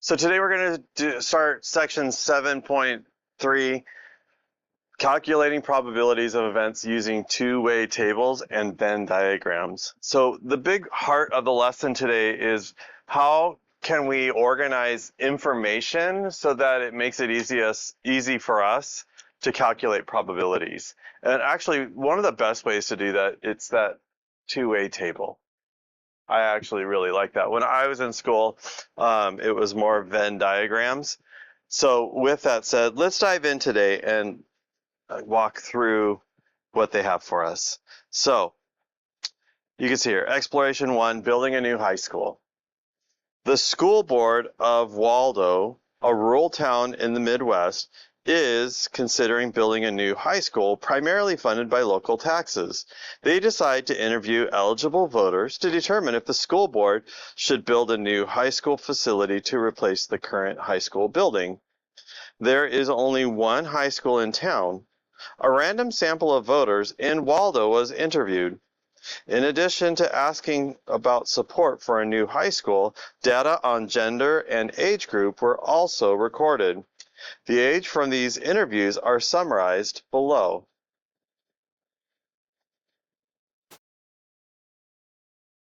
So today we're going to start section 7.3, calculating probabilities of events using two-way tables and Venn diagrams. So the big heart of the lesson today is how can we organize information so that it makes it easy for us to calculate probabilities. And actually, one of the best ways to do that, it's that two-way table. I actually really like that. When I was in school, it was more Venn diagrams. So with that said, let's dive in today and walk through what they have for us. So you can see here, Exploration 1, building a new high school. The school board of Waldo, a rural town in the Midwest, is considering building a new high school primarily funded by local taxes. They decide to interview eligible voters to determine if the school board should build a new high school facility to replace the current high school building. There is only one high school in town. A random sample of voters in Waldo was interviewed. In addition to asking about support for a new high school, data on gender and age group were also recorded. The age from these interviews are summarized below.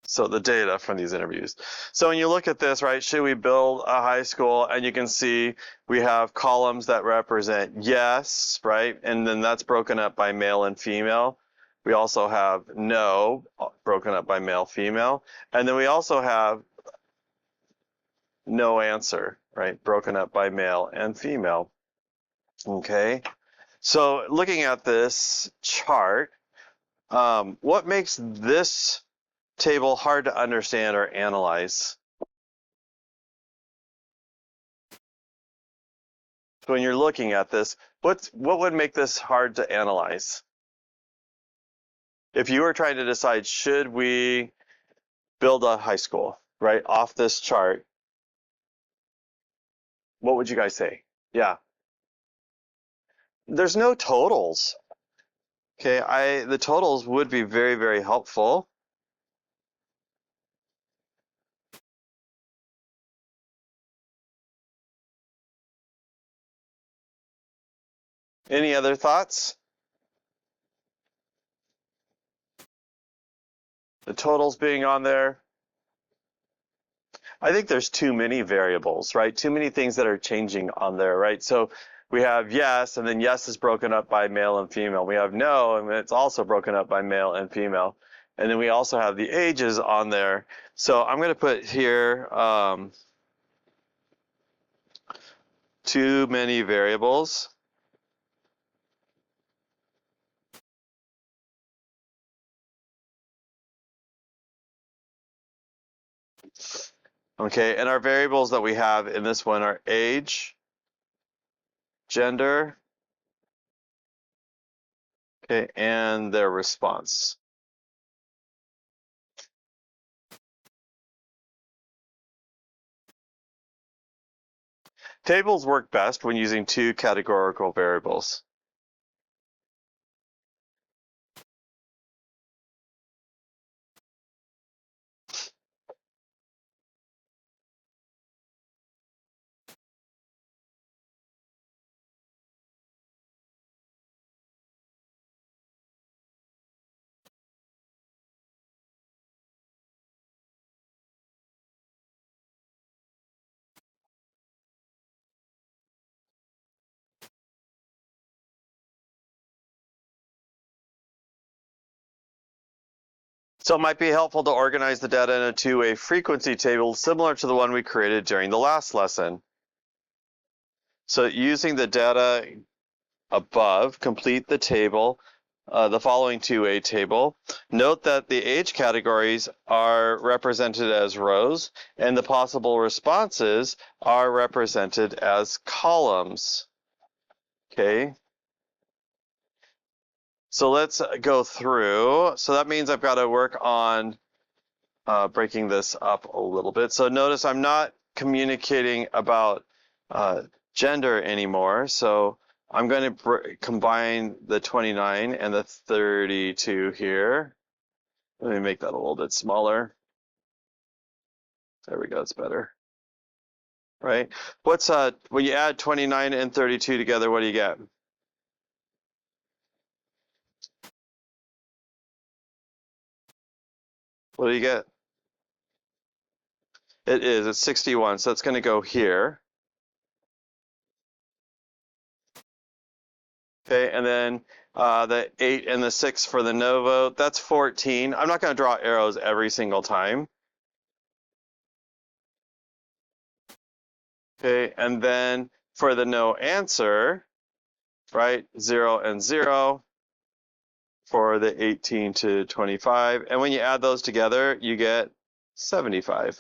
So the data from these interviews. So when you look at this, right, should we build a high school? And you can see we have columns that represent yes, right? And then that's broken up by male and female. We also have no, broken up by male, female. And then we also have no answer, right? Broken up by male and female. Okay. So looking at this chart, what makes this table hard to understand or analyze? So when you're looking at this, what would make this hard to analyze? If you were trying to decide, should we build a high school, right, off this chart, what would you guys say? Yeah. There's no totals. Okay, the totals would be very, very helpful. Any other thoughts? The totals being on there. I think there's too many variables, right? Too many things that are changing on there, right? So we have yes, and then yes is broken up by male and female. We have no, and it's also broken up by male and female. And then we also have the ages on there. So I'm going to put here too many variables. Okay, and our variables that we have in this one are age, gender, okay, and their response. Tables work best when using two categorical variables. So it might be helpful to organize the data into a frequency table similar to the one we created during the last lesson. So using the data above, complete the table, the following two-way table. Note that the age categories are represented as rows and the possible responses are represented as columns. Okay. So let's go through. So that means I've got to work on breaking this up a little bit. So notice I'm not communicating about gender anymore. So I'm going to combine the 29 and the 32 here. Let me make that a little bit smaller. There we go, it's better. right? What's when you add 29 and 32 together, what do you get? What do you get? It's 61, so it's going to go here. Okay, and then the 8 and the 6 for the no vote, that's 14. I'm not going to draw arrows every single time. Okay, and then for the no answer, right, 0 and 0 for the 18 to 25. And when you add those together, you get 75.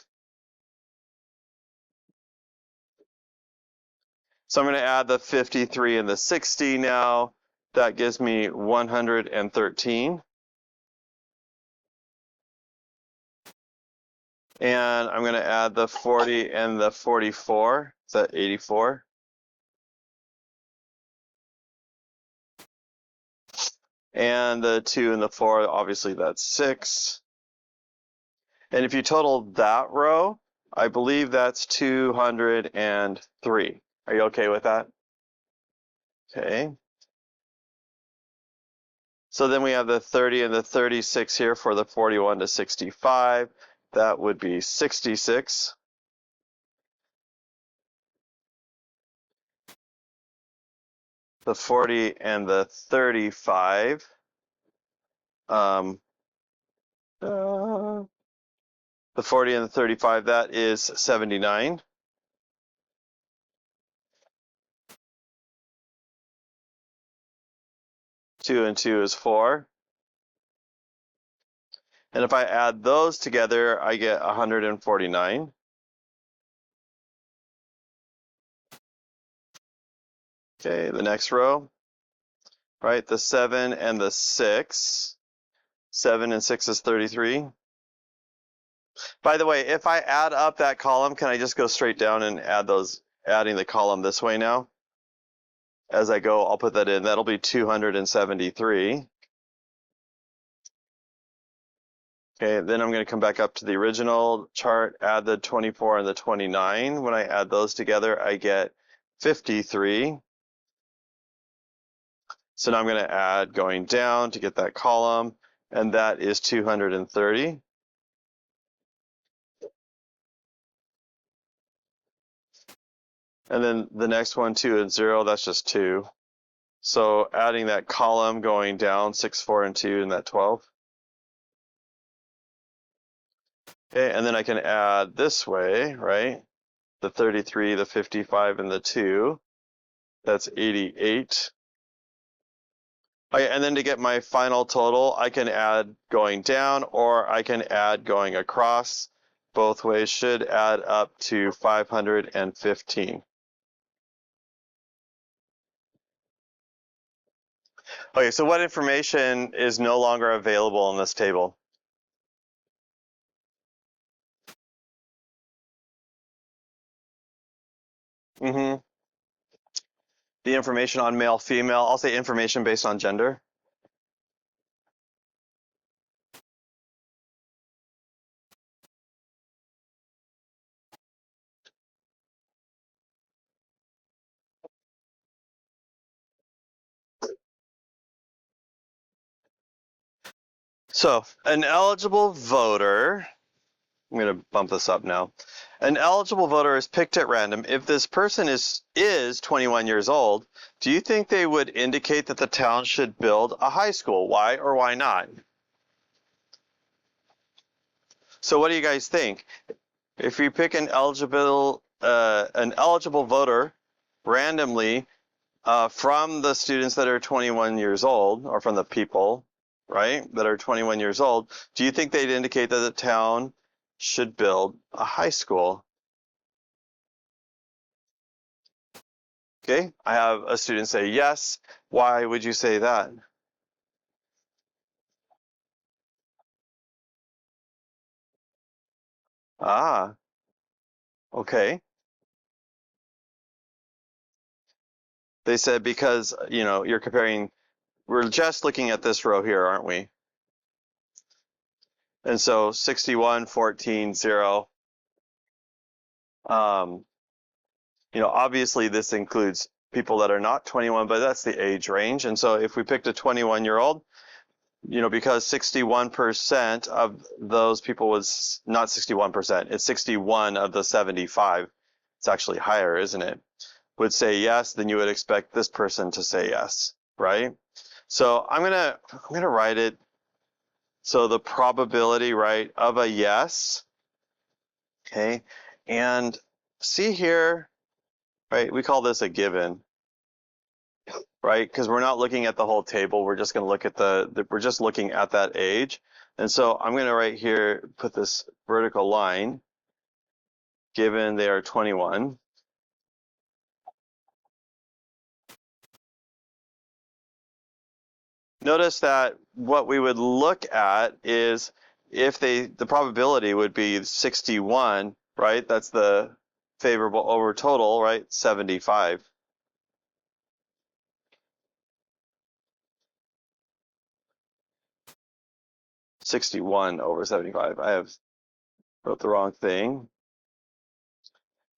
So I'm going to add the 53 and the 60 now. That gives me 113. And I'm going to add the 40 and the 44. Is that 84? And the 2 and the 4, obviously that's 6. And if you total that row, I believe that's 203. Are you okay with that? Okay. So then we have the 30 and the 36 here for the 41 to 65. That would be 66. The 40 and the 35. Um, uh, the 40 and the 35, that is 79. Two and two is 4. And if I add those together, I get 149. Okay, the next row, right? The 7 and the 6. 7 and 6 is 33. By the way, if I add up that column, can I just go straight down and add those, adding the column this way now? As I go, I'll put that in. That'll be 273. Okay, then I'm going to come back up to the original chart, add the 24 and the 29. When I add those together, I get 53. So now I'm going to add going down to get that column, and that is 230. And then the next one, 2 and 0, that's just 2. So adding that column going down, 6, 4, and 2, and that 12. Okay, and then I can add this way, right? The 33, the 55, and the 2. That's 88. Okay, and then to get my final total, I can add going down or I can add going across. Both ways should add up to 515. Okay, so what information is no longer available in this table? Mm-hmm. The information on male, female. I'll say information based on gender. So an eligible voter, I'm going to bump this up now. An eligible voter is picked at random. If this person is 21 years old, do you think they would indicate that the town should build a high school? Why or why not? So what do you guys think? If you pick an eligible voter randomly from the students that are 21 years old, or from the people, right, that are 21 years old, do you think they'd indicate that the town should build a high school? Okay, I have a student say yes. Why would you say that? Ah, okay. They said because, you're comparing, we're just looking at this row here, aren't we? And so 61, 14, 0. Obviously this includes people that are not 21, but that's the age range. And so if we picked a 21-year-old, because 61% of those people was not 61%, it's 61 of the 75. It's actually higher, isn't it? Would say yes, then you would expect this person to say yes, right? So I'm gonna write it. So the probability, right, of a yes, okay, and see here, right? We call this a given, right? Because we're not looking at the whole table. We're just going to look at we're just looking at that age. And so I'm going to right here put this vertical line, given they are 21. Notice that what we would look at is if the probability would be 61, right? That's the favorable over total, right? 75. 61 over 75. I wrote the wrong thing.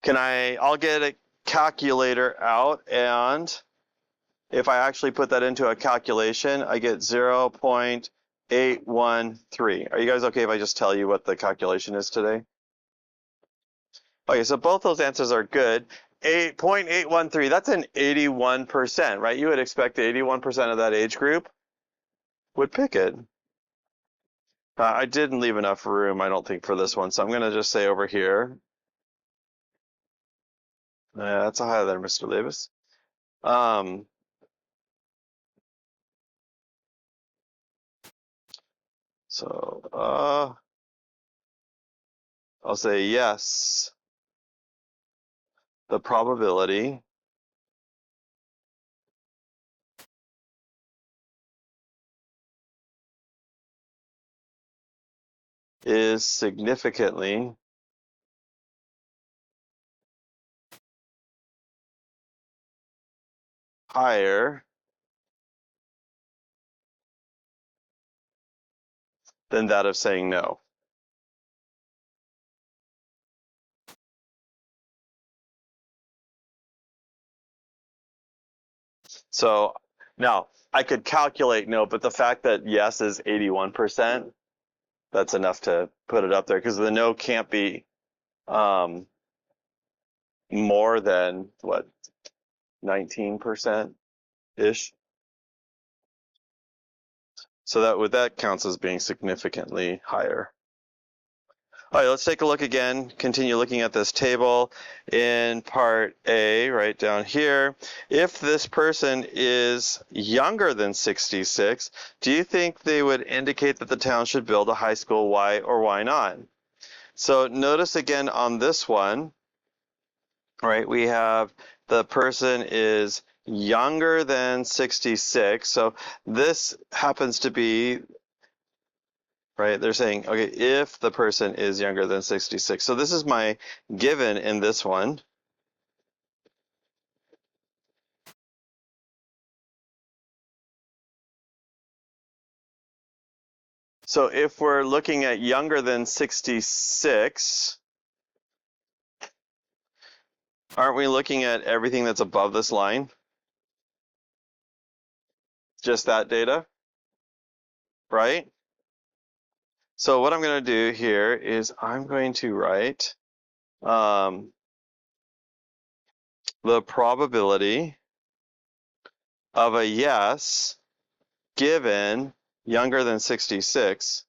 I'll get a calculator out, and if I actually put that into a calculation, I get 0.813. Are you guys okay if I just tell you what the calculation is today? Okay, so both those answers are good. 0.813, that's an 81%, right? You would expect 81% of that age group would pick it. I didn't leave enough room, I don't think, for this one, so I'm going to just say over here. That's a higher there, Mr. Davis. So I'll say yes. The probability is significantly higher than that of saying no. So now I could calculate no, but the fact that yes is 81%, that's enough to put it up there, because the no can't be more than what, 19% ish. So that counts as being significantly higher. All right, let's take a look again, continue looking at this table in part A, right down here. If this person is younger than 66, do you think they would indicate that the town should build a high school? Why or why not? So notice again on this one, right, we have the person is younger than 66. So this happens to be, right? They're saying, okay, if the person is younger than 66. So this is my given in this one. So if we're looking at younger than 66, aren't we looking at everything that's above this line? Just that data, right? So what I'm going to do here is I'm going to write the probability of a yes given younger than 66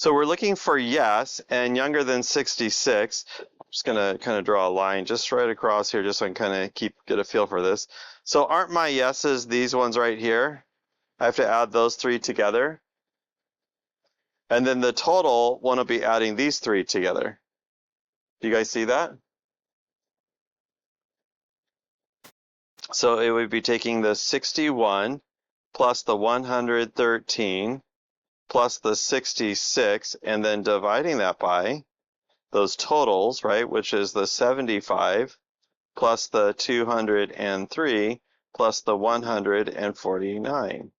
So we're looking for yes and younger than 66. I'm just going to kind of draw a line just right across here just so I can kind of get a feel for this. So aren't my yeses these ones right here? I have to add those three together. And then the total one will be adding these three together. Do you guys see that? So it would be taking the 61 plus the 113 plus the 66 and then dividing that by those totals, right, which is the 75 plus the 203 plus the 149.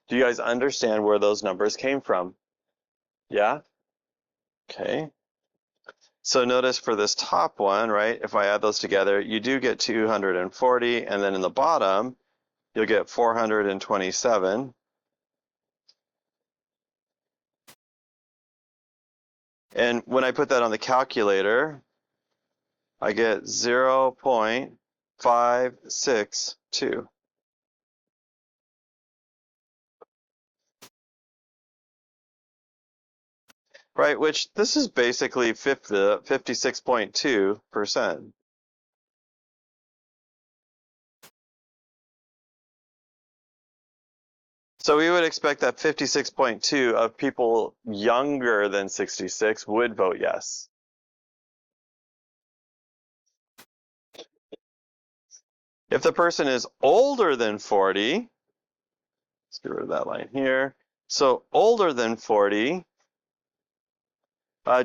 Do you guys understand where those numbers came from? Yeah? Okay. So notice for this top one, right, if I add those together, you do get 240, and then in the bottom, you'll get 427. And when I put that on the calculator, I get 0.562. Right, which this is basically 56.2%. So we would expect that 56.2 of people younger than 66 would vote yes. If the person is older than 40, let's get rid of that line here. So older than 40,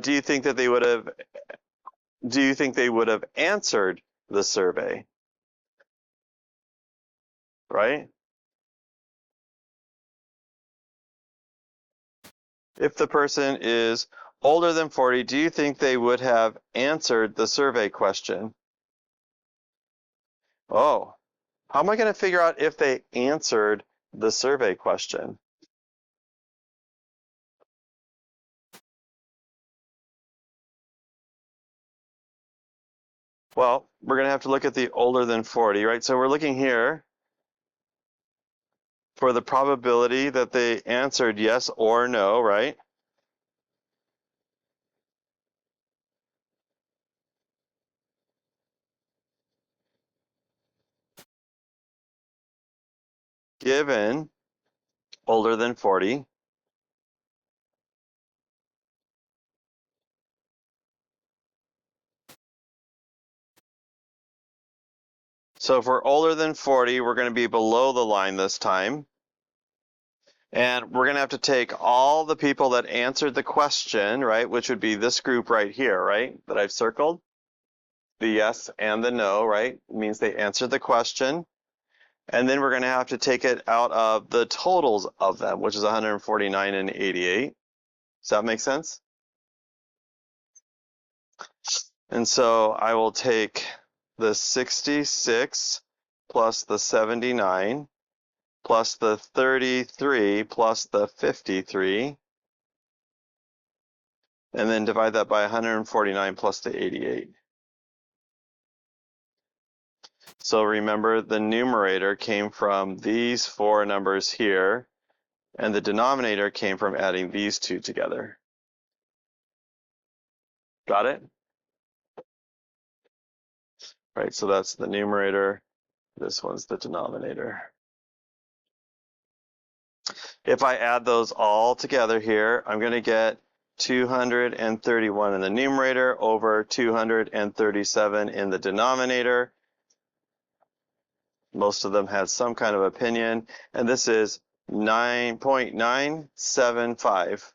do you think they would have answered the survey? Right? If the person is older than 40, do you think they would have answered the survey question? Oh, how am I going to figure out if they answered the survey question? Well, we're going to have to look at the older than 40, right? So we're looking here for the probability that they answered yes or no, right? Given older than 40. So if we're older than 40, we're going to be below the line this time. And we're going to have to take all the people that answered the question, right, which would be this group right here, right, that I've circled. The yes and the no, right, it means they answered the question. And then we're going to have to take it out of the totals of them, which is 149 and 88. Does that make sense? And so I will take the 66 plus the 79 plus the 33 plus the 53, and then divide that by 149 plus the 88. So remember, the numerator came from these four numbers here, and the denominator came from adding these two together. Got it? Right, so that's the numerator. This one's the denominator. If I add those all together here, I'm going to get 231 in the numerator over 237 in the denominator. Most of them had some kind of opinion, and this is 9.975.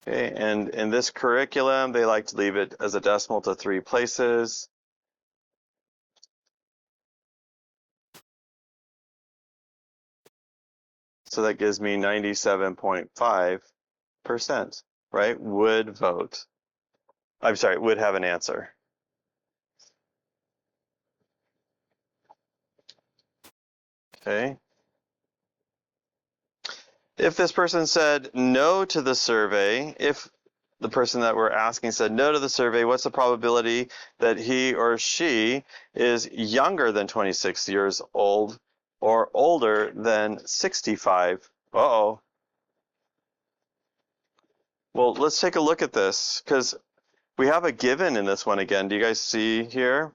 Okay, and in this curriculum, they like to leave it as a decimal to 3 places. So that gives me 97.5%, right? Would vote. I'm sorry, would have an answer. Okay. If this person said no to the survey, if the person that we're asking said no to the survey, what's the probability that he or she is younger than 26 years old or older than 65? Uh-oh. Well, let's take a look at this, because we have a given in this one again. Do you guys see here?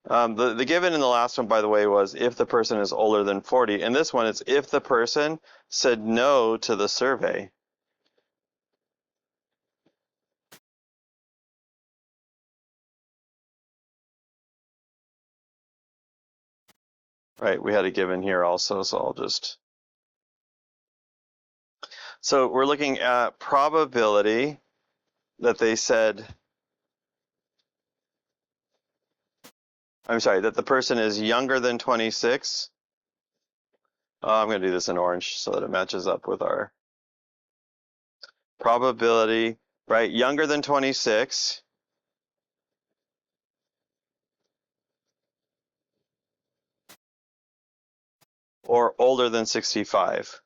The given in the last one, by the way, was if the person is older than 40. In this one, it's if the person said no to the survey. Right, we had a given here also, so I'll just... So we're looking at probability that they said I'm sorry, that the person is younger than 26. I'm going to do this in orange so that it matches up with our probability, right? Younger than 26. Or older than 65.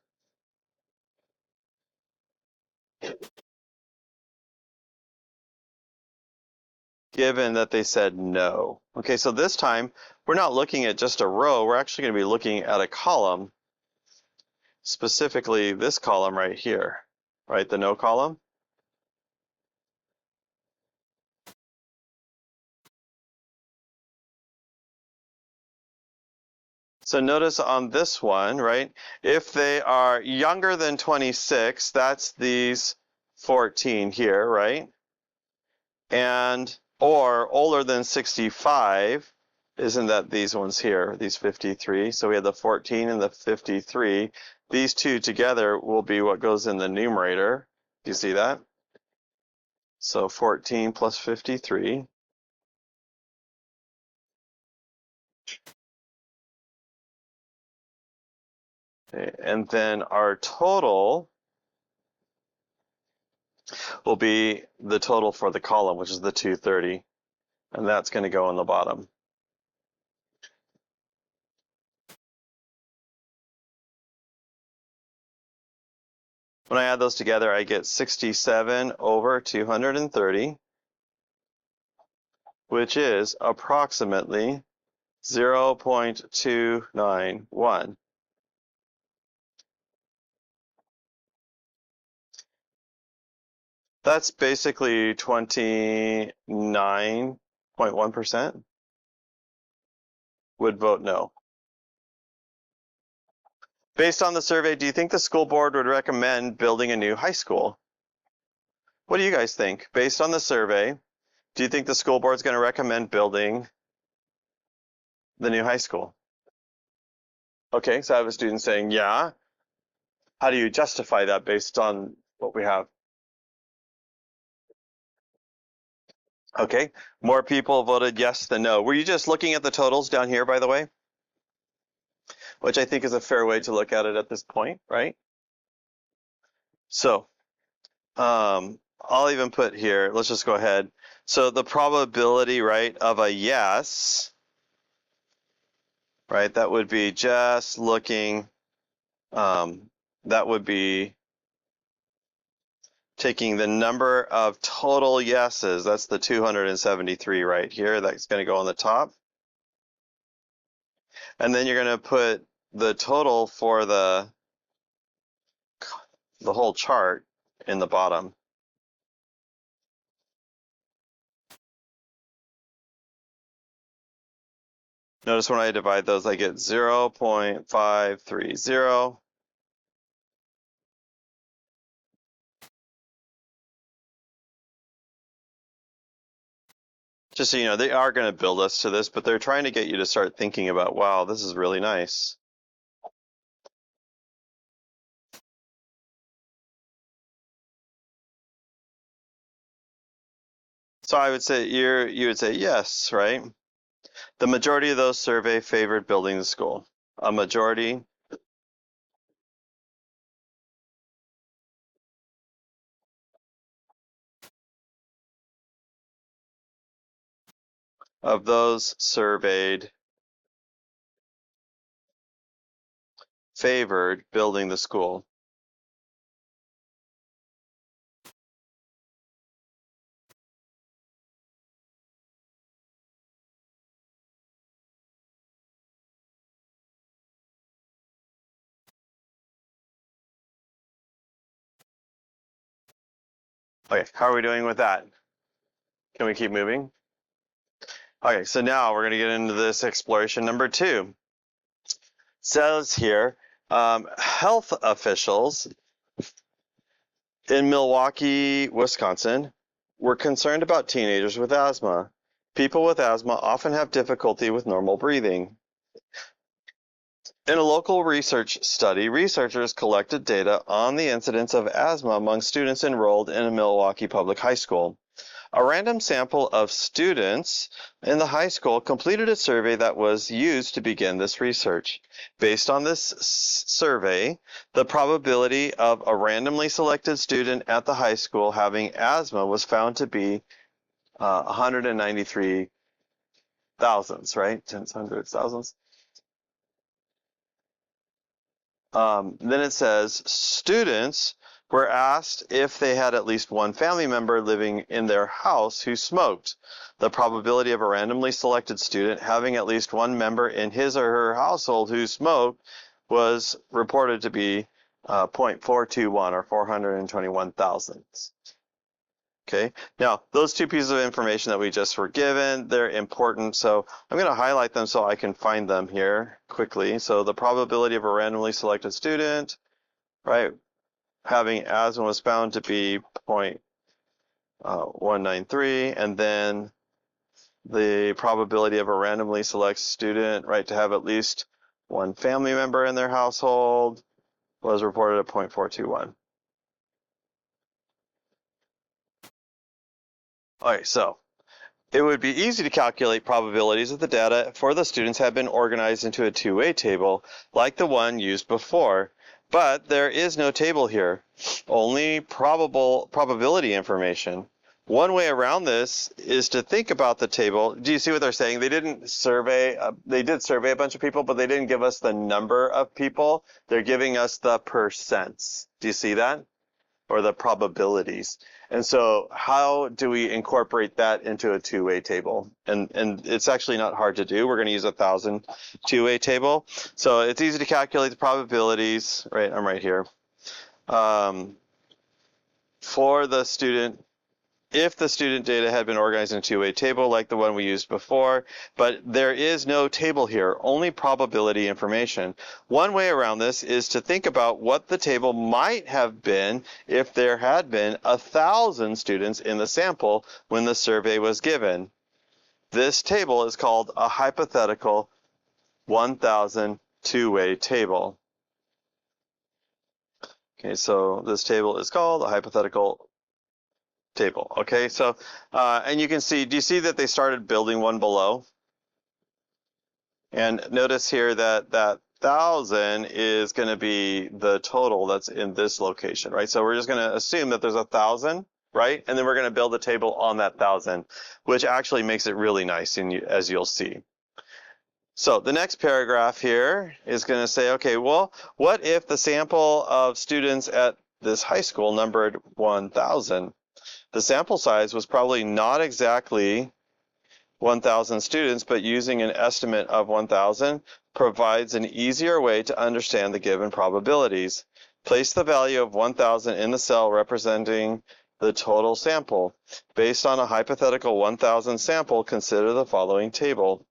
Given that they said no. Okay, so this time we're not looking at just a row, we're actually going to be looking at a column, specifically this column right here, right? The no column. So notice on this one, right? If they are younger than 26, that's these 14 here, right? And or older than 65, isn't that these ones here, these 53? So we have the 14 and the 53. These two together will be what goes in the numerator. Do you see that? So 14 plus 53. Okay, and then our total will be the total for the column, which is the 230. And that's going to go on the bottom. When I add those together, I get 67 over 230, which is approximately 0.291. That's basically 29.1% would vote no. Based on the survey, do you think the school board would recommend building a new high school? What do you guys think? Based on the survey, do you think the school board is going to recommend building the new high school? Okay, so I have a student saying, yeah. How do you justify that based on what we have? Okay, more people voted yes than no. Were you just looking at the totals down here, by the way? Which I think is a fair way to look at it at this point, right? So, I'll even put here, let's just go ahead. So the probability, right, of a yes, right, that would be just looking, that would be taking the number of total yeses, that's the 273 right here, that's going to go on the top. And then you're going to put the total for the whole chart in the bottom. Notice when I divide those, I get 0.530. Just so you know, they are going to build us to this, but they're trying to get you to start thinking about, wow, this is really nice. So I would say you would say yes, right? The majority of those survey favored building the school. A majority of those surveyed favored building the school. Okay, how are we doing with that? Can we keep moving? Okay, so now we're going to get into this exploration number 2. It says here, health officials in Milwaukee, Wisconsin, were concerned about teenagers with asthma. People with asthma often have difficulty with normal breathing. In a local research study, researchers collected data on the incidence of asthma among students enrolled in a Milwaukee public high school. A random sample of students in the high school completed a survey that was used to begin this research. Based on this survey, the probability of a randomly selected student at the high school having asthma was found to be 193 thousands, right? Tens, hundreds, thousands. Then it says students were asked if they had at least one family member living in their house who smoked. The probability of a randomly selected student having at least one member in his or her household who smoked was reported to be 0.421 or 421 thousandths. Okay, now those two pieces of information that we just were given, they're important. So I'm going to highlight them so I can find them here quickly. So the probability of a randomly selected student, right, having asthma was found to be 0.193, and then the probability of a randomly selected student, right, to have at least one family member in their household was reported at 0.421. All right, so it would be easy to calculate probabilities if the data for the students had been organized into a two-way table like the one used before, but there is no table here, only probability information. One way around this is to think about the table. Do you see what they're saying? They did survey a bunch of people, but they didn't give us the number of people. They're giving us the percents. Do you see that? Or the probabilities. And so how do we incorporate that into a two-way table? And it's actually not hard to do. We're going to use 1,000 two-way table. So it's easy to calculate the probabilities, right? I'm right here. For the student, if the student data had been organized in a two-way table like the one we used before, but there is no table here, only probability information. One way around this is to think about what the table might have been if there had been 1,000 students in the sample when the survey was given. This table is called a hypothetical 1,000 two-way table. Okay, so this table is called a hypothetical table. Okay, so and you can see, do you see that they started building one below? And notice here that 1,000 is going to be the total that's in this location, right? So we're just going to assume that there's 1,000, right? And then we're going to build a table on that 1,000, which actually makes it really nice, as you'll see. So the next paragraph here is going to say, okay, well, what if the sample of students at this high school numbered 1,000? The sample size was probably not exactly 1,000 students, but using an estimate of 1,000 provides an easier way to understand the given probabilities. Place the value of 1,000 in the cell representing the total sample. Based on a hypothetical 1,000 sample, consider the following table.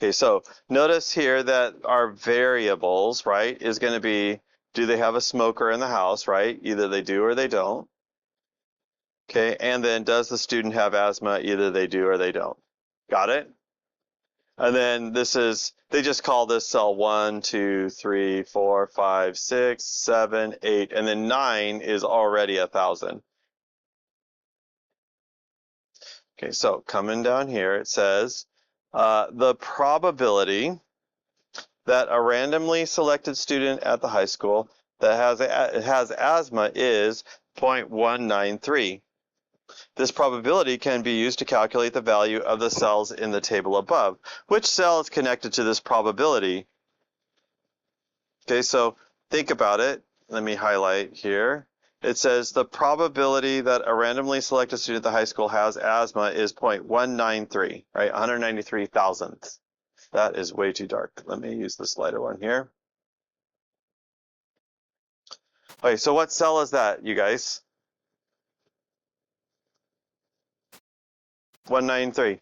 Okay, so notice here that our variables, right, is going to be, do they have a smoker in the house, right? Either they do or they don't. Okay, and then does the student have asthma? Either they do or they don't. Got it? And then this is, they just call this cell 1, 2, 3, 4, 5, 6, 7, 8, and then 9 is already 1,000. Okay, so coming down here, it says the probability that a randomly selected student at the high school that has asthma is 0.193. This probability can be used to calculate the value of the cells in the table above. Which cell is connected to this probability? Okay, so think about it. Let me highlight here. It says the probability that a randomly selected student at the high school has asthma is 0.193, right? 193 thousandths. That is way too dark. Let me use this lighter one here. Okay, so what cell is that, you guys? 193.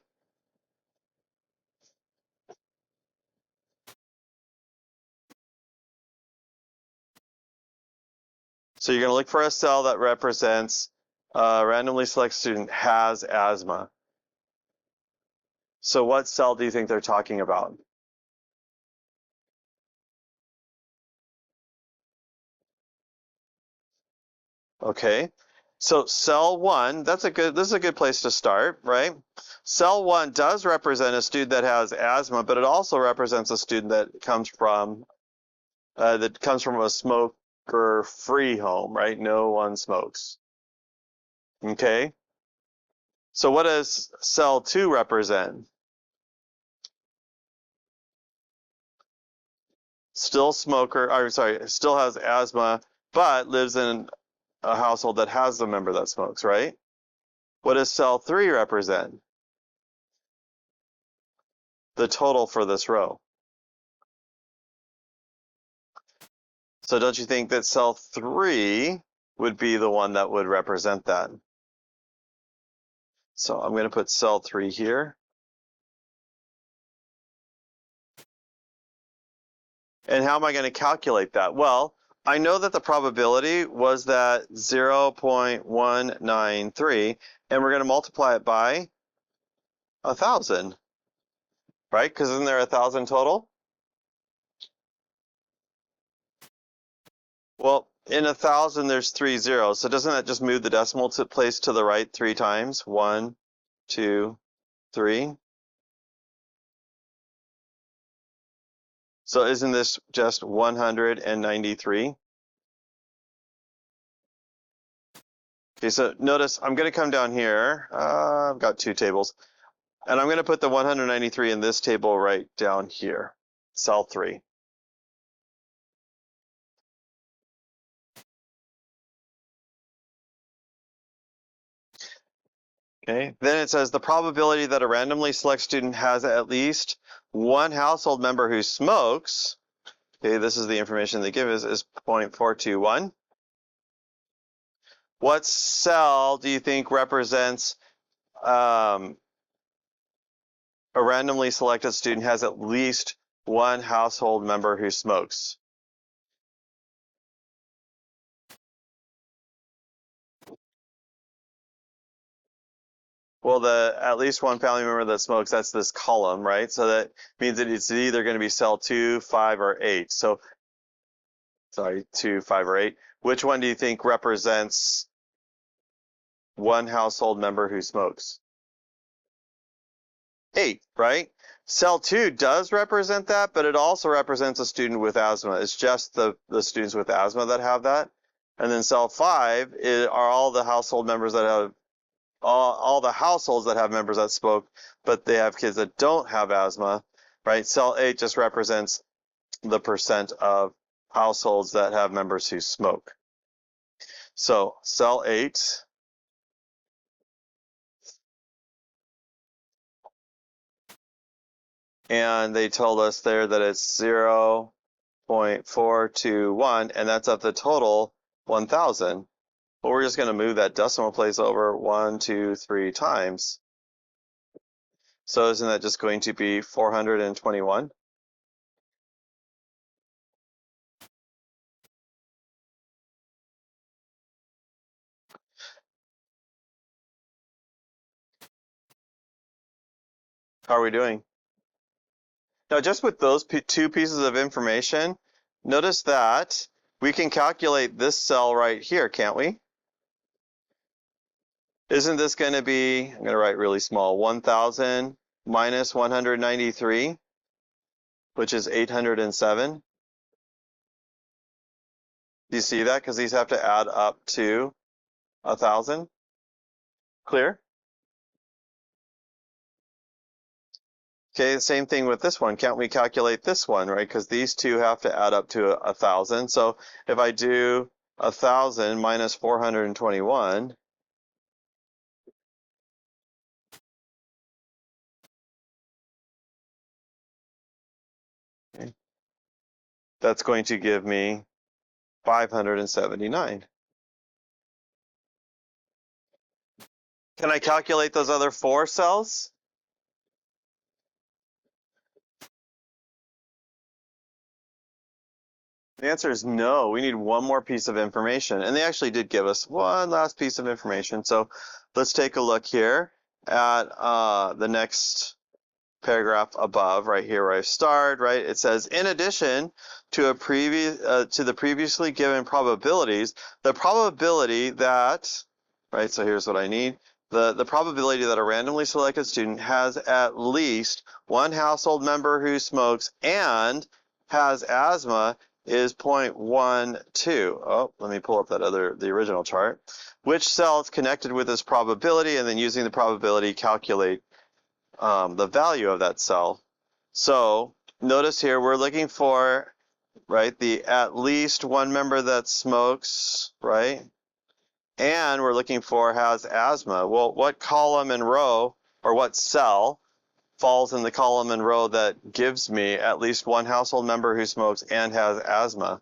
So you're going to look for a cell that represents a randomly selected student has asthma. So what cell do you think they're talking about? Okay. So cell 1, this is a good place to start, right? Cell 1 does represent a student that has asthma, but it also represents a student that comes from a smoker-free home, right? No one smokes. Okay. So what does cell 2 represent? Still still has asthma, but lives in a household that has a member that smokes, right? What does cell 3 represent? The total for this row. So don't you think that cell 3 would be the one that would represent that? So I'm going to put cell 3 here. And how am I going to calculate that? Well, I know that the probability was that 0.193, and we're going to multiply it by 1,000, right? Because isn't there 1,000 total? Well, in 1,000, there's 3 zeros. So doesn't that just move the decimal place to the right 3 times? 1, 2, 3. So isn't this just 193? Okay, so notice I'm going to come down here. I've got 2 tables. And I'm going to put the 193 in this table right down here, cell 3. Okay, then it says the probability that a randomly select student has at least one household member who smokes, okay, this is the information they give us, is 0.421. What cell do you think represents a randomly selected student has at least one household member who smokes? Well, the at least one family member that smokes, that's this column, right? So that means that it's either going to be cell 2, 5, or 8. So, sorry, 2, 5, or 8. Which one do you think represents one household member who smokes? 8, right? Cell 2 does represent that, but it also represents a student with asthma. It's just the students with asthma that have that. And then cell 5 are all the household members that have all the households that have members that smoke, but they have kids that don't have asthma, right? Cell 8 just represents the percent of households that have members who smoke. So cell 8, and they told us there that it's 0.421, and that's of the total 1,000. Well, we're just going to move that decimal place over 1, 2, 3 times. So isn't that just going to be 421? How are we doing? Now, just with those 2 pieces of information, notice that we can calculate this cell right here, can't we? Isn't this going to be, I'm going to write really small, 1,000 minus 193, which is 807. Do you see that? Because these have to add up to 1,000. Clear? Okay, same thing with this one. Can't we calculate this one, right? Because these two have to add up to 1,000. So if I do 1,000 minus 421, okay, that's going to give me 579. Can I calculate those other 4 cells? The answer is no. We need one more piece of information. And they actually did give us one last piece of information. So let's take a look here at the next paragraph above, right here where I start, right? It says, in addition to the previously given probabilities, the probability that, right? So here's what I need. The probability that a randomly selected student has at least one household member who smokes and has asthma is 0.12. Oh, let me pull up the original chart. Which cell is connected with this probability, and then using the probability calculate the value of that cell. So notice here we're looking for, right, the at least one member that smokes, right? And we're looking for has asthma. Well, what column and row, or what cell falls in the column and row that gives me at least one household member who smokes and has asthma?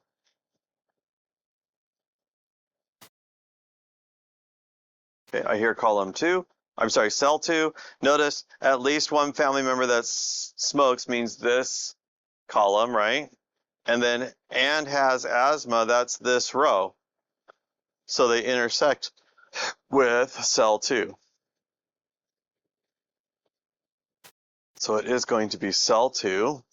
Okay, I hear column 2. I'm sorry, cell 2. Notice at least one family member that smokes means this column, right? And then and has asthma, that's this row. So they intersect with cell 2. So it is going to be cell 2.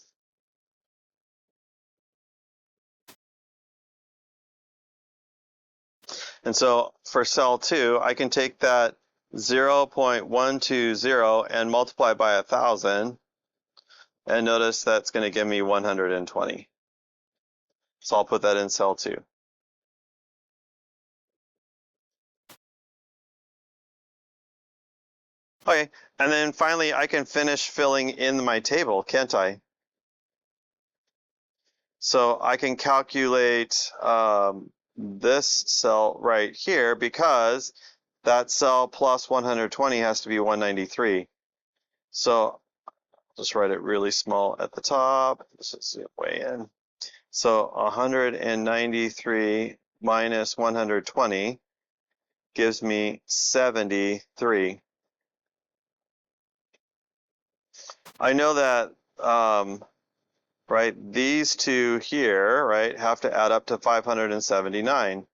And so for cell 2, I can take that 0.120 and multiply by 1,000. And notice that's going to give me 120. So I'll put that in cell 2. Okay, and then finally I can finish filling in my table, can't I? So I can calculate this cell right here, because that cell plus 120 has to be 193. So just write it really small at the top. Let's just zoom way in. So 193 minus 120 gives me 73. I know that, right, these two here, right, have to add up to 579.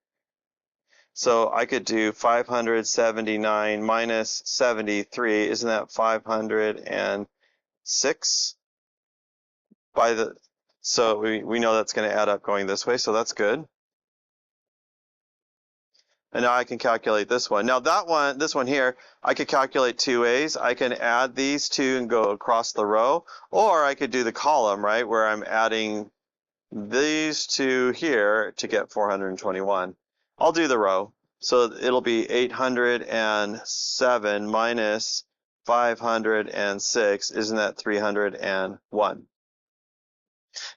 So I could do 579 minus 73. Isn't that 506? So we know that's going to add up going this way, so that's good. And now I can calculate this one. Now this one here, I could calculate two ways. I can add these two and go across the row, or I could do the column, right, where I'm adding these two here to get 421. I'll do the row. So it'll be 807 minus 506. Isn't that 301?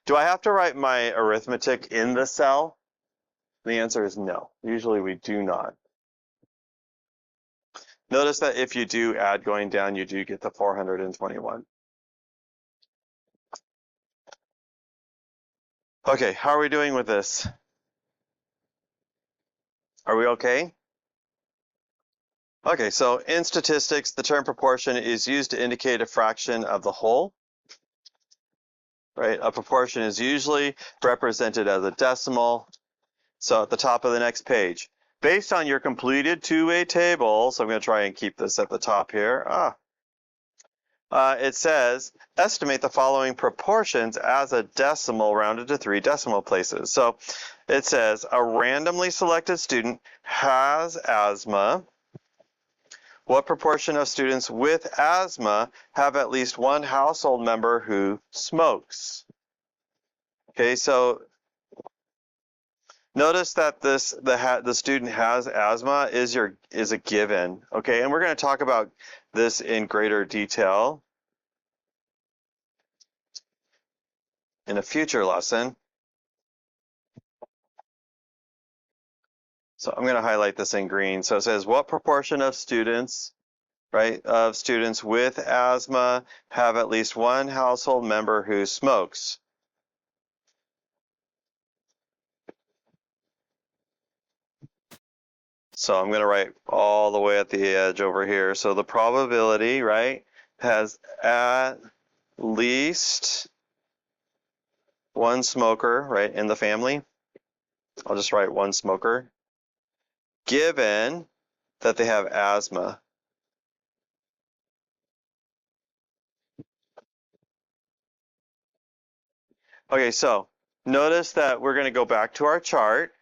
Do I have to write my arithmetic in the cell? The answer is no. Usually we do not. Notice that if you do add going down, you do get the 421. Okay, how are we doing with this? Are we okay? Okay, so in statistics, the term proportion is used to indicate a fraction of the whole. Right? A proportion is usually represented as a decimal. So at the top of the next page, based on your completed two-way table, so I'm going to try and keep this at the top here. It says, estimate the following proportions as a decimal rounded to 3 decimal places. So it says a randomly selected student has asthma. What proportion of students with asthma have at least one household member who smokes? Okay, so notice that the student has asthma is a given. Okay, and we're going to talk about this in greater detail in a future lesson. So I'm going to highlight this in green. So it says, what proportion of students, right, of students with asthma have at least one household member who smokes? So I'm going to write all the way at the edge over here. So the probability, right, has at least one smoker, right, in the family. I'll just write one smoker, given that they have asthma. Okay, so notice that we're going to go back to our chart,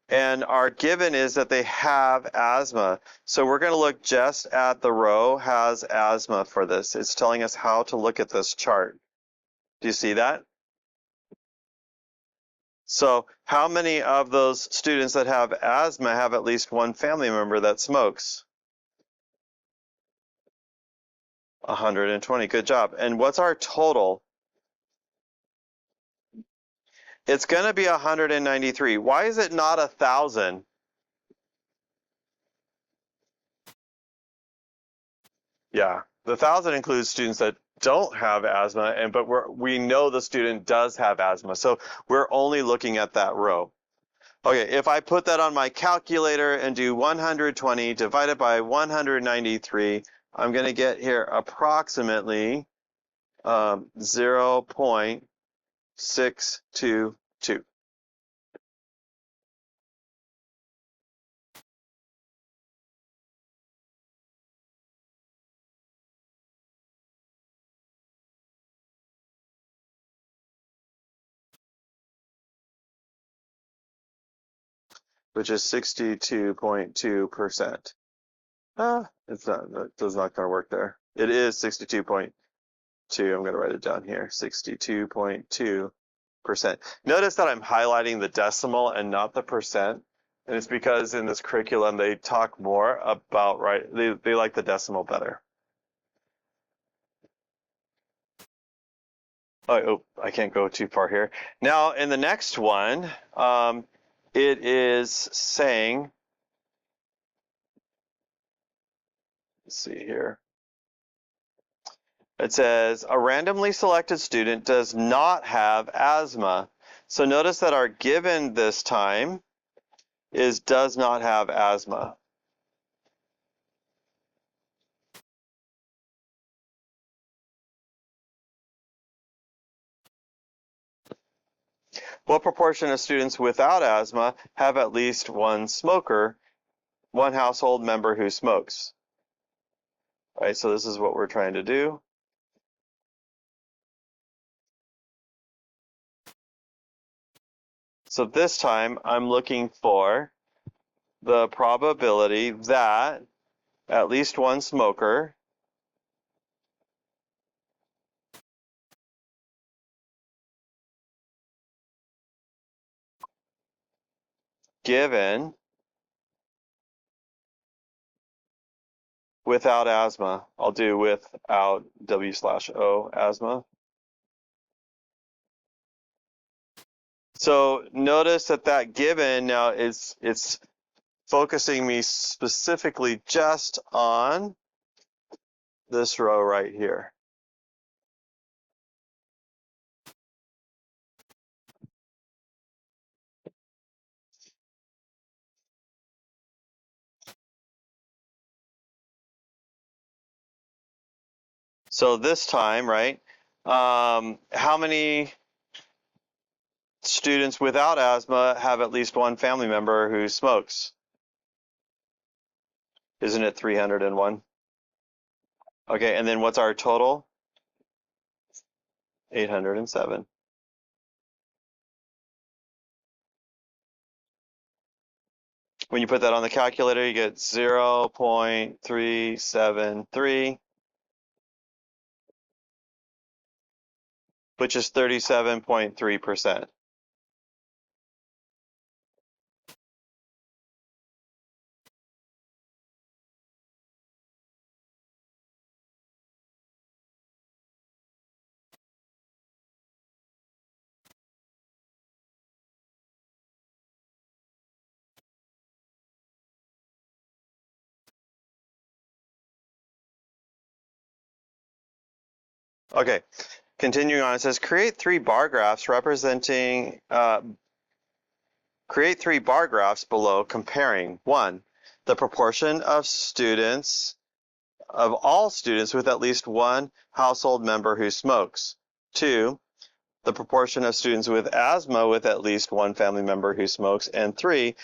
and our given is that they have asthma. So we're going to look just at the row has asthma for this. It's telling us how to look at this chart. Do you see that? So how many of those students that have asthma have at least one family member that smokes? 120. Good job. And what's our total? It's going to be 193. Why is it not 1,000? Yeah, the 1,000 includes students that don't have asthma, but we know the student does have asthma, so we're only looking at that row. Okay, if I put that on my calculator and do 120 divided by 193, I'm going to get here approximately 0.622. Which is 62.2%. It's not, that's not going to work there. It is 62.2. I'm going to write it down here. 62.2%. Notice that I'm highlighting the decimal and not the percent. And it's because in this curriculum, they talk more about, they like the decimal better. Oh, I can't go too far here. Now, in the next one, it is saying, let's see here. It says a randomly selected student does not have asthma. So notice that our given this time is does not have asthma. What proportion of students without asthma have at least one smoker, one household member who smokes? All right, so this is what we're trying to do. So this time I'm looking for the probability that at least one smoker given without asthma. I'll do without W/O asthma. So notice that given now it's focusing me specifically just on this row right here. So this time, right, how many students without asthma have at least one family member who smokes? Isn't it 301? Okay, and then what's our total? 807. When you put that on the calculator, you get 0.373, which is 37.3%. Okay, continuing on, it says create three bar graphs below comparing one, the proportion of all students with at least one household member who smokes. Two, the proportion of students with asthma with at least one family member who smokes. And three,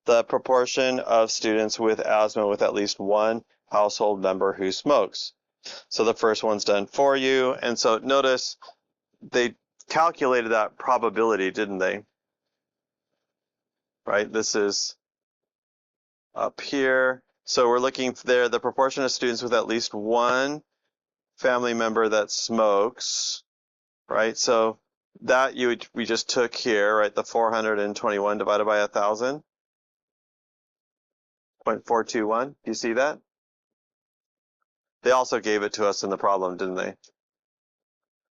the proportion of students with asthma with at least one household member who smokes. So the first one's done for you. And so notice they calculated that probability, didn't they? Right, this is up here. So we're looking there, the proportion of students with at least one family member that smokes, right? So that we just took here, right? The 421 divided by 1,000, 0.421. Do you see that? They also gave it to us in the problem, didn't they?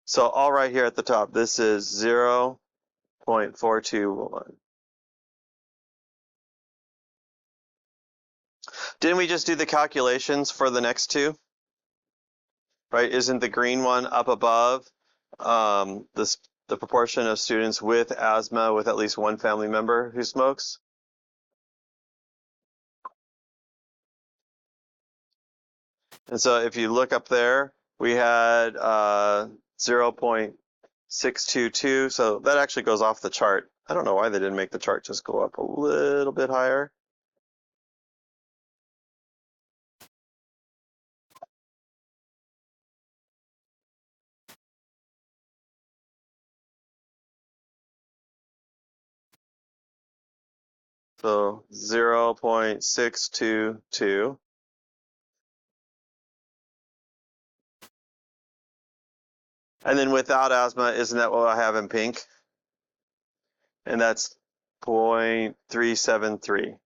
So all right here at the top, this is 0.421. Didn't we just do the calculations for the next two? Right? Isn't the green one up above the proportion of students with asthma with at least one family member who smokes? And so if you look up there, we had 0.622. So that actually goes off the chart. I don't know why they didn't make the chart just go up a little bit higher. So 0.622. And then without asthma, isn't that what I have in pink? And that's 0.373.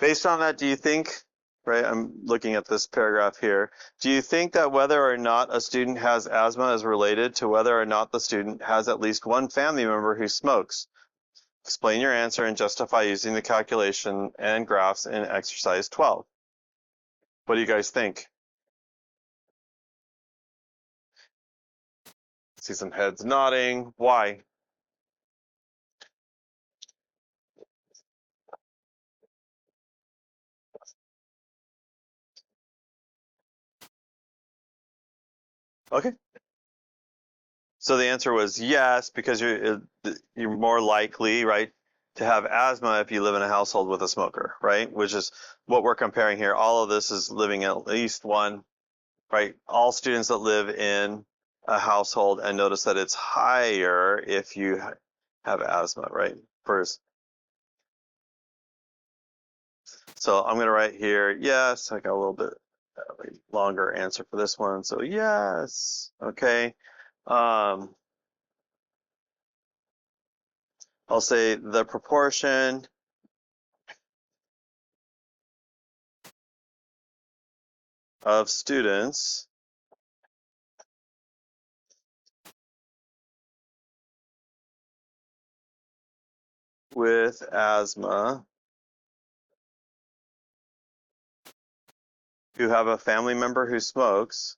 Based on that, do you think, right, I'm looking at this paragraph here, do you think that whether or not a student has asthma is related to whether or not the student has at least one family member who smokes? Explain your answer and justify using the calculation and graphs in exercise 12. What do you guys think? See some heads nodding. Why? Okay. So the answer was yes, because you're more likely, right, to have asthma if you live in a household with a smoker, right? Which is what we're comparing here. All of this is living in at least one, right? All students that live in a household, and notice that it's higher if you have asthma, right? First. So I'm going to write here, yes. I got a little bit longer answer for this one. So yes, okay. I'll say the proportion of students with asthma who have a family member who smokes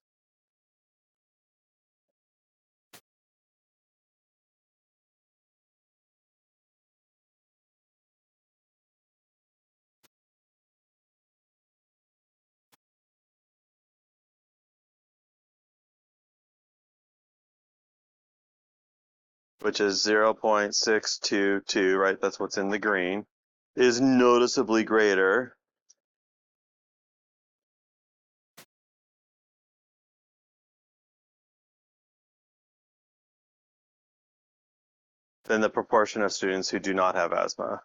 which is 0.622, right? That's what's in the green, is noticeably greater than the proportion of students who do not have asthma.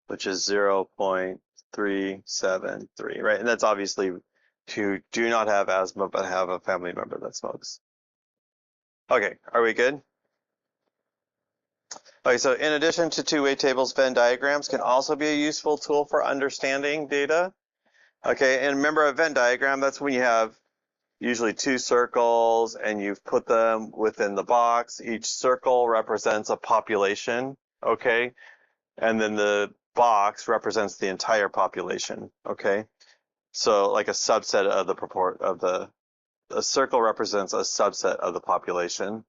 Which is 0.373, right? And that's obviously who do not have asthma but have a family member that smokes. Okay, are we good? Okay, so in addition to two-way tables, Venn diagrams can also be a useful tool for understanding data. Okay, and remember a Venn diagram, that's when you have usually two circles, and you've put them within the box. Each circle represents a population, okay? And then the box represents the entire population, okay? So like a subset of a circle represents a subset of the population,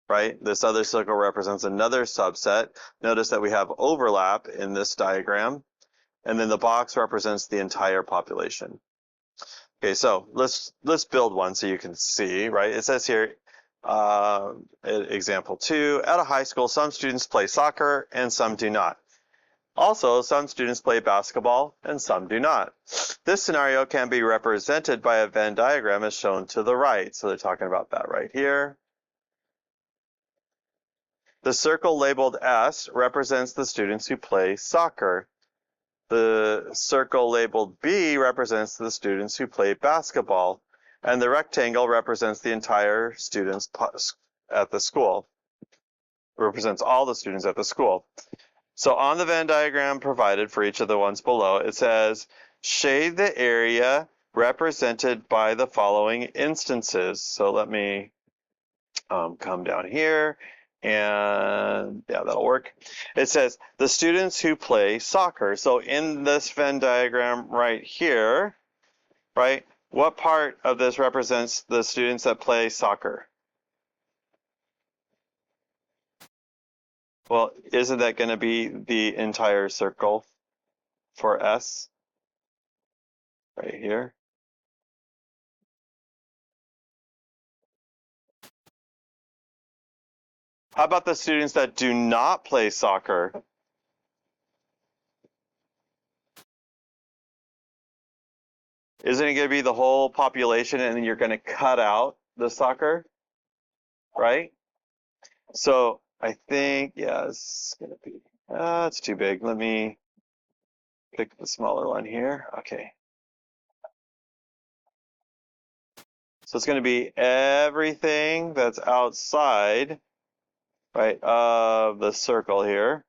right? This other circle represents another subset. Notice that we have overlap in this diagram, and then the box represents the entire population. Okay, so let's build one so you can see, right? It says here, example 2, at a high school, some students play soccer and some do not. Also, some students play basketball and some do not. This scenario can be represented by a Venn diagram as shown to the right. So they're talking about that right here. The circle labeled S represents the students who play soccer. The circle labeled B represents the students who play basketball. And the rectangle represents the entire students at the school. It represents all the students at the school. So on the Venn diagram provided for each of the ones below, it says, shade the area represented by the following instances. So let me come down here, and yeah, that'll work. It says the students who play soccer. So in this Venn diagram right here, right, what part of this represents the students that play soccer? Well, isn't that going to be the entire circle for S right here? How about the students that do not play soccer? Isn't it going to be the whole population and then you're going to cut out the soccer, right? So I think, yeah, it's going to be, it's too big. Let me pick the smaller one here. Okay. So it's going to be everything that's outside, right, of the circle here.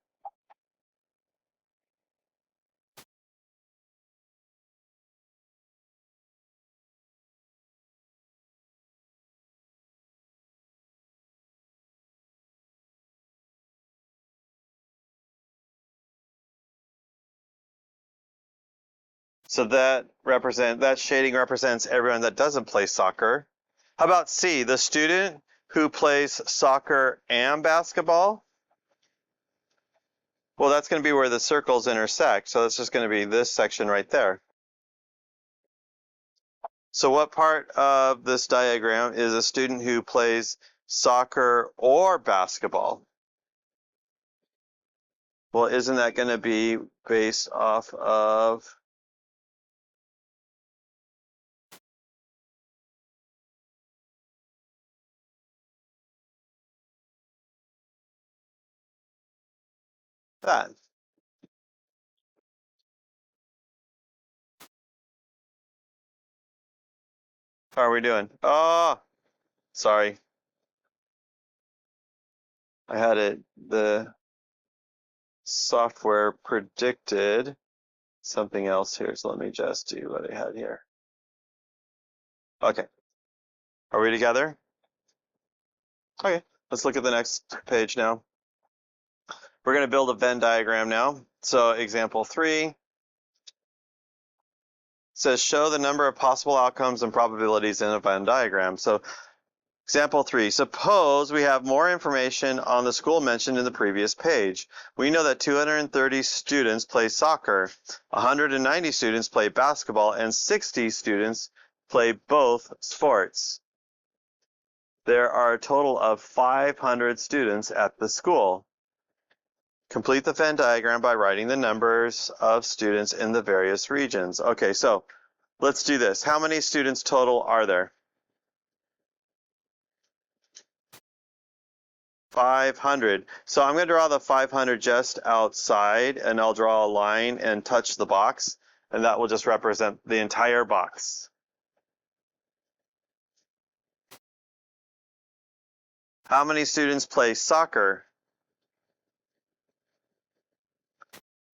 So that shading represents everyone that doesn't play soccer. How about C, the student who plays soccer and basketball? Well, that's going to be where the circles intersect. So that's just going to be this section right there. So what part of this diagram is a student who plays soccer or basketball? Well, isn't that going to be based off of that? How are we doing? Oh, sorry. I had the software predicted something else here. So let me just do what I had here. Okay. Are we together? Okay. Let's look at the next page now. We're going to build a Venn diagram now. So example 3 says show the number of possible outcomes and probabilities in a Venn diagram. So example 3, suppose we have more information on the school mentioned in the previous page. We know that 230 students play soccer, 190 students play basketball, and 60 students play both sports. There are a total of 500 students at the school. Complete the Venn diagram by writing the numbers of students in the various regions. Okay, so let's do this. How many students total are there? 500. So I'm going to draw the 500 just outside, and I'll draw a line and touch the box, and that will just represent the entire box. How many students play soccer?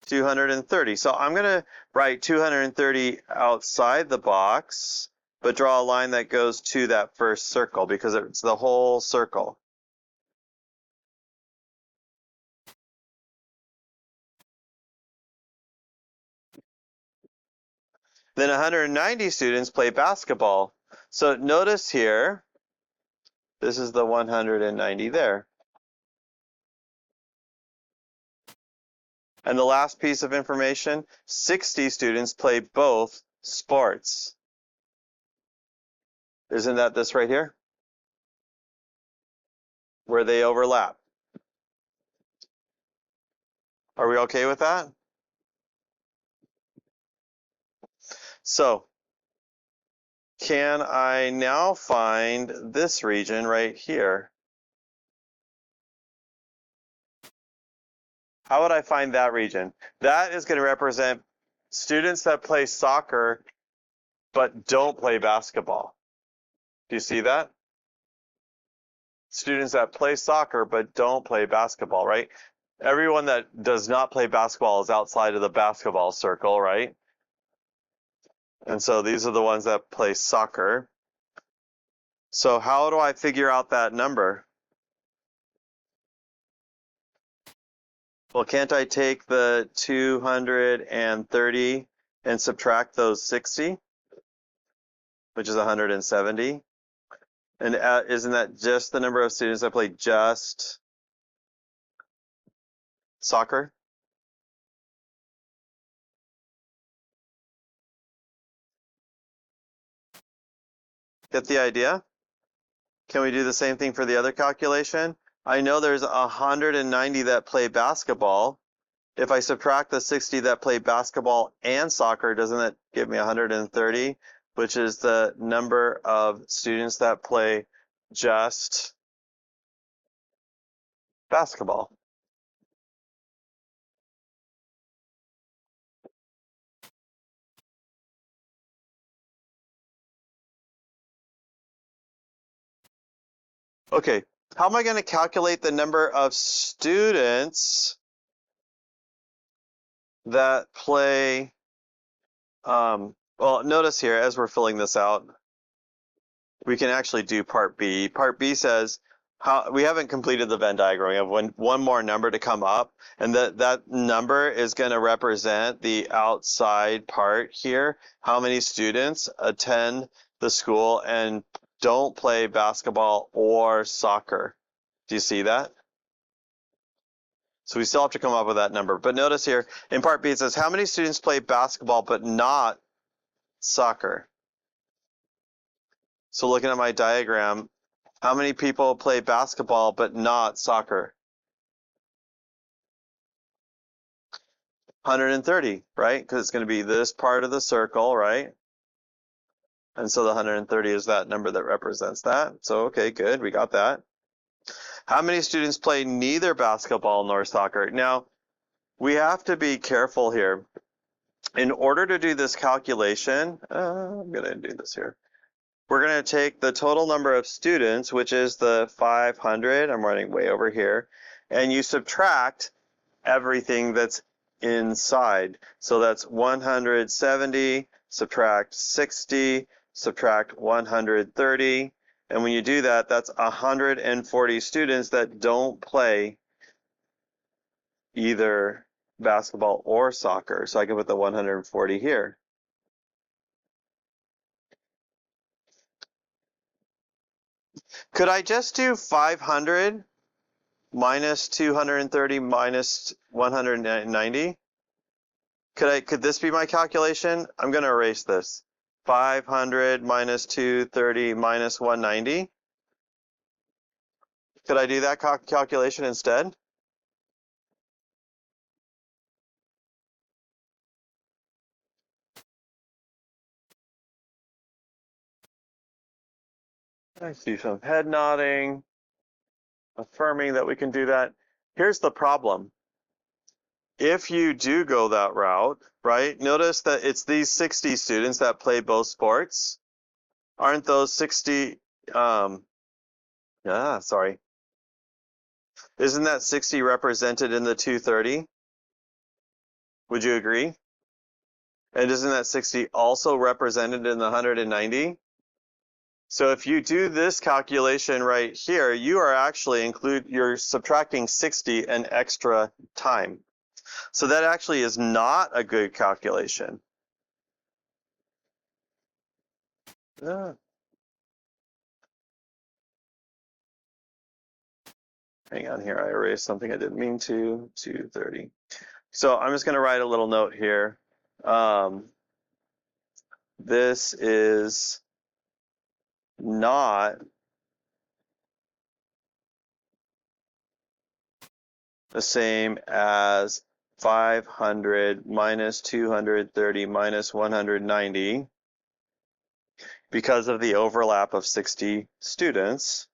230. So I'm going to write 230 outside the box, but draw a line that goes to that first circle because it's the whole circle. Then 190 students play basketball. So notice here, this is the 190 there. And the last piece of information, 60 students play both sports. Isn't that this right here? Where they overlap. Are we okay with that? So, can I now find this region right here? How would I find that region? That is going to represent students that play soccer but don't play basketball. Do you see that? Students that play soccer but don't play basketball, right? Everyone that does not play basketball is outside of the basketball circle, right? And so these are the ones that play soccer. So how do I figure out that number? Well, can't I take the 230 and subtract those 60, which is 170? And isn't that just the number of students that play just soccer? Get the idea? Can we do the same thing for the other calculation? I know there's 190 that play basketball. If I subtract the 60 that play basketball and soccer, doesn't that give me 130, which is the number of students that play just basketball? Okay, how am I going to calculate the number of students that play? Well, notice here as we're filling this out, we can actually do part B. Part B says we haven't completed the Venn diagram. We have one more number to come up, and that number is going to represent the outside part here. How many students attend the school and don't play basketball or soccer? Do you see that? So we still have to come up with that number. But notice here in part B it says how many students play basketball but not soccer? So looking at my diagram, how many people play basketball but not soccer? 130, right? Because it's going to be this part of the circle, right? And so the 130 is that number that represents that. So, okay, good. We got that. How many students play neither basketball nor soccer? Now, we have to be careful here. In order to do this calculation, I'm going to do this here. We're going to take the total number of students, which is the 500. I'm running way over here. And you subtract everything that's inside. So that's 170, subtract 60, subtract 130. And when you do that, that's 140 students that don't play either basketball or soccer. So I can put the 140 here. Could I just do 500 minus 230 minus 190? Could this be my calculation? I'm going to erase this. 500 minus 230 minus 190. Could I do that calculation instead? I see some head nodding, affirming that we can do that. Here's the problem. If you do go that route, right, notice that it's these 60 students that play both sports. Aren't those 60, sorry. Isn't that 60 represented in the 230? Would you agree? And isn't that 60 also represented in the 190? So if you do this calculation right here, you are actually you're subtracting 60 an extra time. So that actually is not a good calculation. Ah, hang on here, I erased something I didn't mean to. 230. So I'm just going to write a little note here. This is not the same as 500 minus 230 minus 190 because of the overlap of 60 students.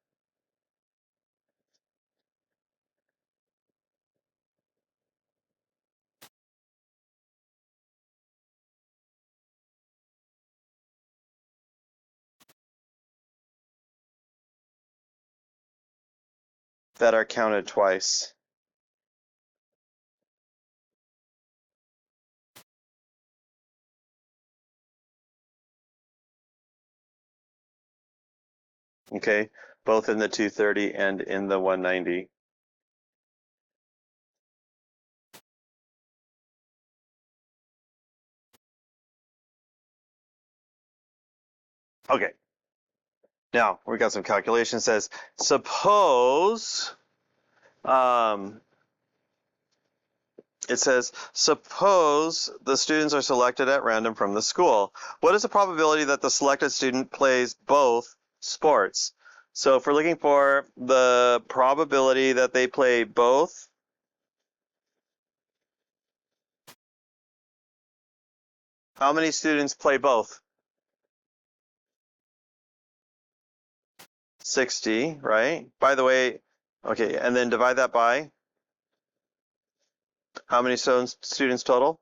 That are counted twice. Okay, both in the 230 and in the 190. Okay, now we got some calculation. It says, suppose, suppose the students are selected at random from the school. What is the probability that the selected student plays both sports? So if we're looking for the probability that they play both, how many students play both? 60, right? By the way, okay, and then divide that by how many students total?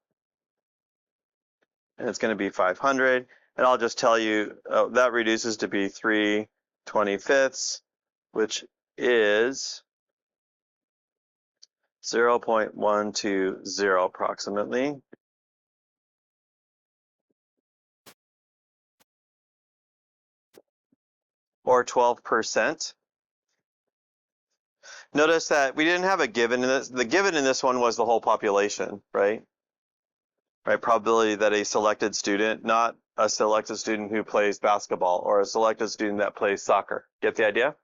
And it's going to be 500. And I'll just tell you that reduces to be 3/25, which is 0.120 approximately. Or 12%. Notice that we didn't have a given in this. The given in this one was the whole population, right? Right, probability that a selected student, not a selected student who plays basketball or a selected student that plays soccer. Get the idea?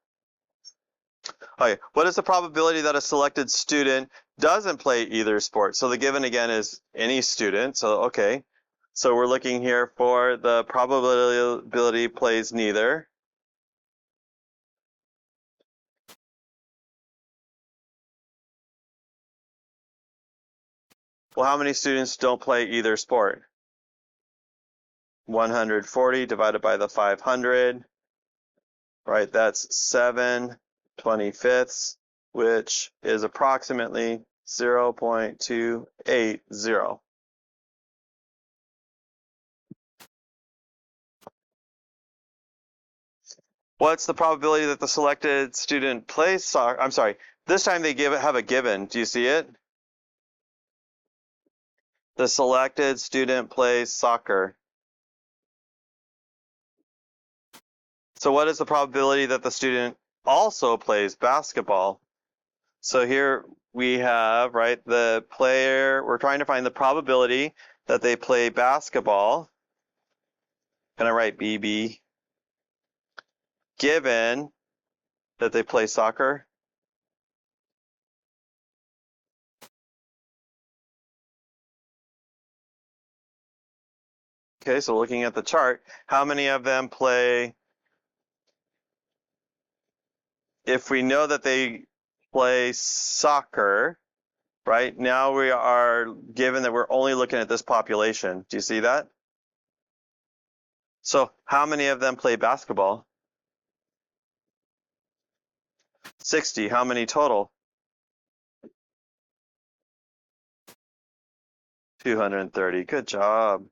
Okay, what is the probability that a selected student doesn't play either sport? So the given again is any student. So, okay. So we're looking here for the probability plays neither. Well, how many students don't play either sport? 140 divided by the 500, right? That's 7/25, which is approximately 0.280. What's the probability that the selected student plays soccer? I'm sorry, this time they have a given. Do you see it? The selected student plays soccer. So what is the probability that the student also plays basketball? So here we have, right, the player, we're trying to find the probability that they play basketball. Can I write BB? Given that they play soccer. Okay, so looking at the chart, how many of them play? If we know that they play soccer, right? Now we are given that we're only looking at this population. Do you see that? So how many of them play basketball? 60. How many total? 230. Good job.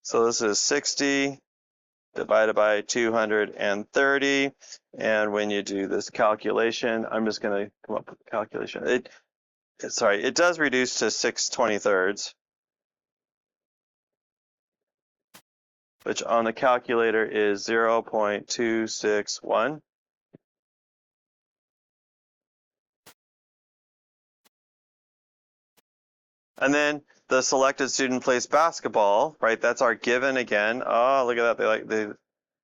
So this is 60 divided by 230. And when you do this calculation, I'm just going to come up with a calculation. It does reduce to 6/23. which on the calculator is 0.261. And then the selected student plays basketball, right? That's our given again. Oh, look at that.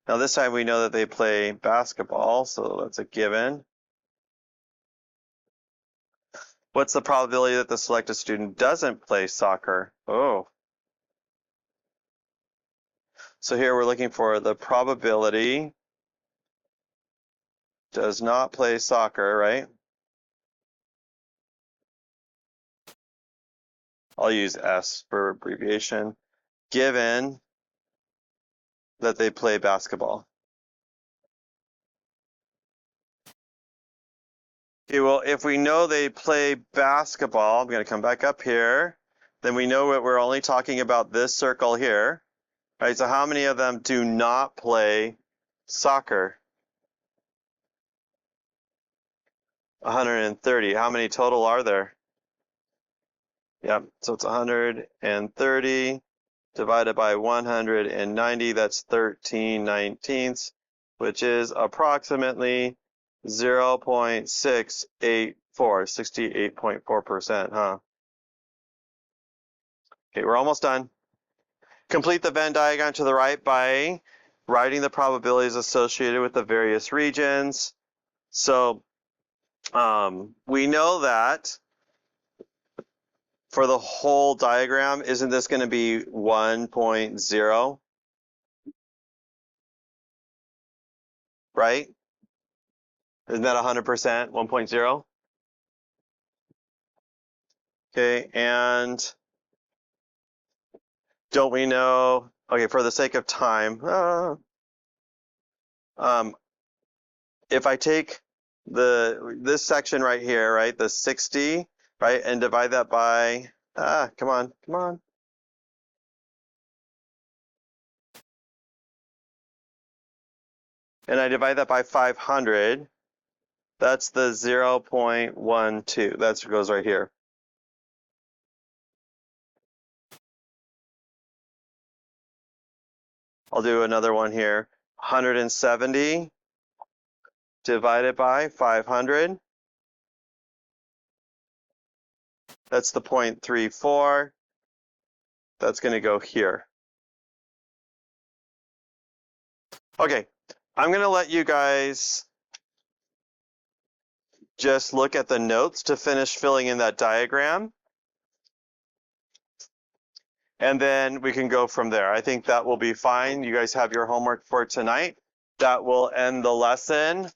Now this time we know that they play basketball, so that's a given. What's the probability that the selected student doesn't play soccer? Oh. So here we're looking for the probability does not play soccer, right? I'll use S for abbreviation. Given that they play basketball. Okay, well, if we know they play basketball, I'm going to come back up here. Then we know that we're only talking about this circle here. Right, so how many of them do not play soccer? 130. How many total are there? Yep, so it's 130 divided by 190. That's 13/19, which is approximately 0.684, 68.4%, huh? Okay, we're almost done. Complete the Venn diagram to the right by writing the probabilities associated with the various regions. So we know that for the whole diagram, isn't this going to be 1.0? Right? Isn't that 100%, 1.0? Okay, and don't we know, okay, for the sake of time, if I take this section right here, right, the 60, right, and divide that by, come on. And I divide that by 500, that's the 0.12. That goes right here. I'll do another one here. 170 divided by 500. That's the 0.34. That's going to go here. Okay, I'm going to let you guys just look at the notes to finish filling in that diagram. And then we can go from there. I think that will be fine. You guys have your homework for tonight. That will end the lesson.